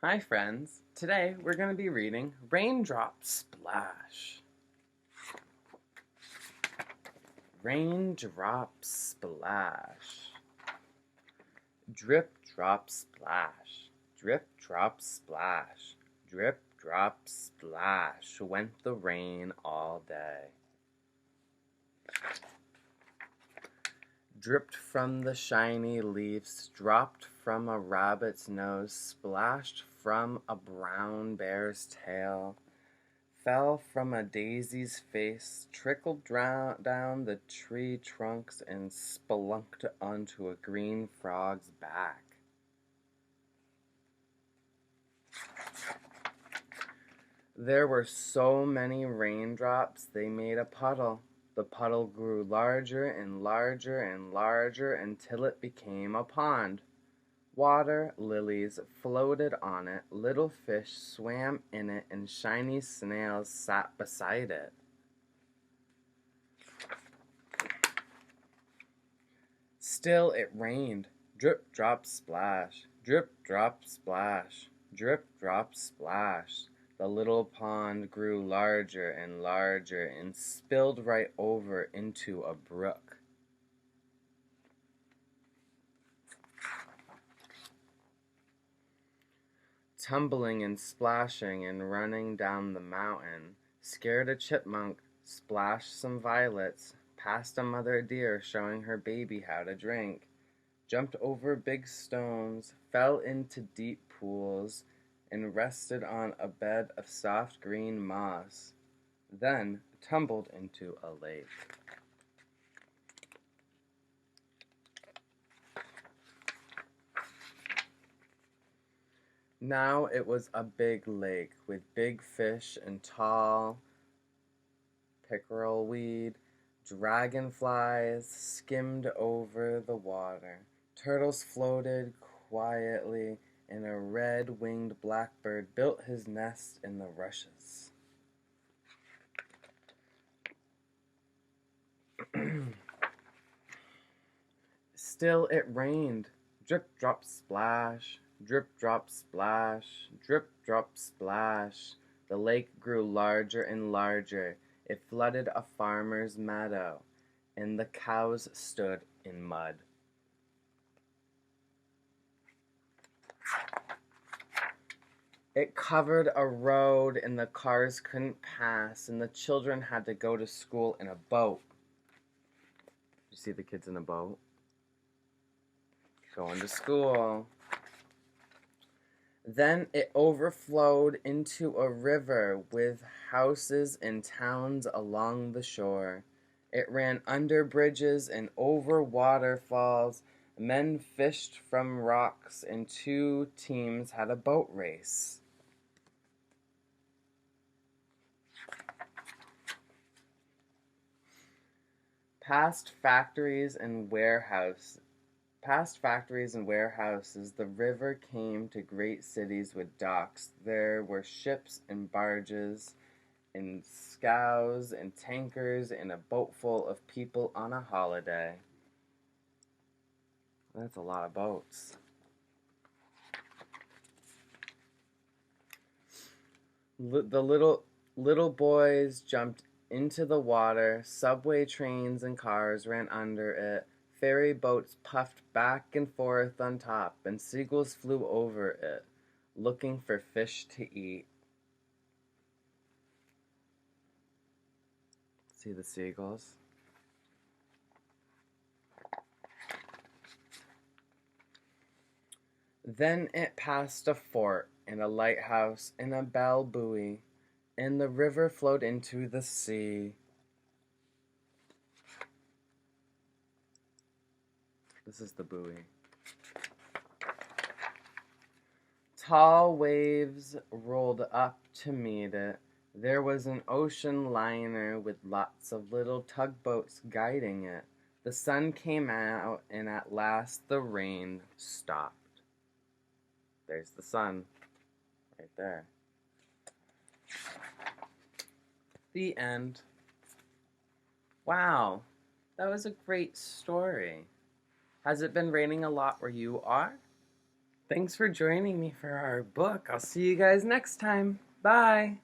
Hi friends, today we're going to be reading Raindrops Splash. Raindrops splash. Drip drop splash. Drip drop splash. Drip drop splash went the rain all day. Dripped from the shiny leaves, dropped from a rabbit's nose, splashed from a brown bear's tail, fell from a daisy's face, trickled down the tree trunks, and spelunked onto a green frog's back. There were so many raindrops they made a puddle. The puddle grew larger and larger and larger until it became a pond. Water lilies floated on it, little fish swam in it, and shiny snails sat beside it. Still it rained. Drip, drop, splash. Drip, drop, splash. Drip, drop, splash. The little pond grew larger and larger and spilled right over into a brook. Tumbling and splashing and running down the mountain, scared a chipmunk, splashed some violets, passed a mother deer showing her baby how to drink, jumped over big stones, fell into deep pools, and rested on a bed of soft green moss, then tumbled into a lake. Now it was a big lake with big fish and tall pickerel weed. Dragonflies skimmed over the water. Turtles floated quietly, and a red-winged blackbird built his nest in the rushes. Still it rained. Drip, drop, splash. Drip, drop, splash. Drip, drop, splash. The lake grew larger and larger. It flooded a farmer's meadow, and the cows stood in mud. It covered a road, and the cars couldn't pass, and the children had to go to school in a boat. You see the kids in a boat? Going to school. Then it overflowed into a river with houses and towns along the shore. It ran under bridges and over waterfalls. Men fished from rocks, and two teams had a boat race. Past factories and warehouses, the river came to great cities with docks. There were ships and barges and scows and tankers and a boat full of people on a holiday. That's a lot of boats. The little boys jumped into the water. Subway trains and cars ran under it. Ferry boats puffed back and forth on top, and seagulls flew over it, looking for fish to eat. See the seagulls? Then it passed a fort and a lighthouse and a bell buoy, and the river flowed into the sea. This is the buoy. Tall waves rolled up to meet it. There was an ocean liner with lots of little tugboats guiding it. The sun came out, and at last the rain stopped. There's the sun, right there. The end. Wow, that was a great story. Has it been raining a lot where you are? Thanks for joining me for our book. I'll see you guys next time. Bye!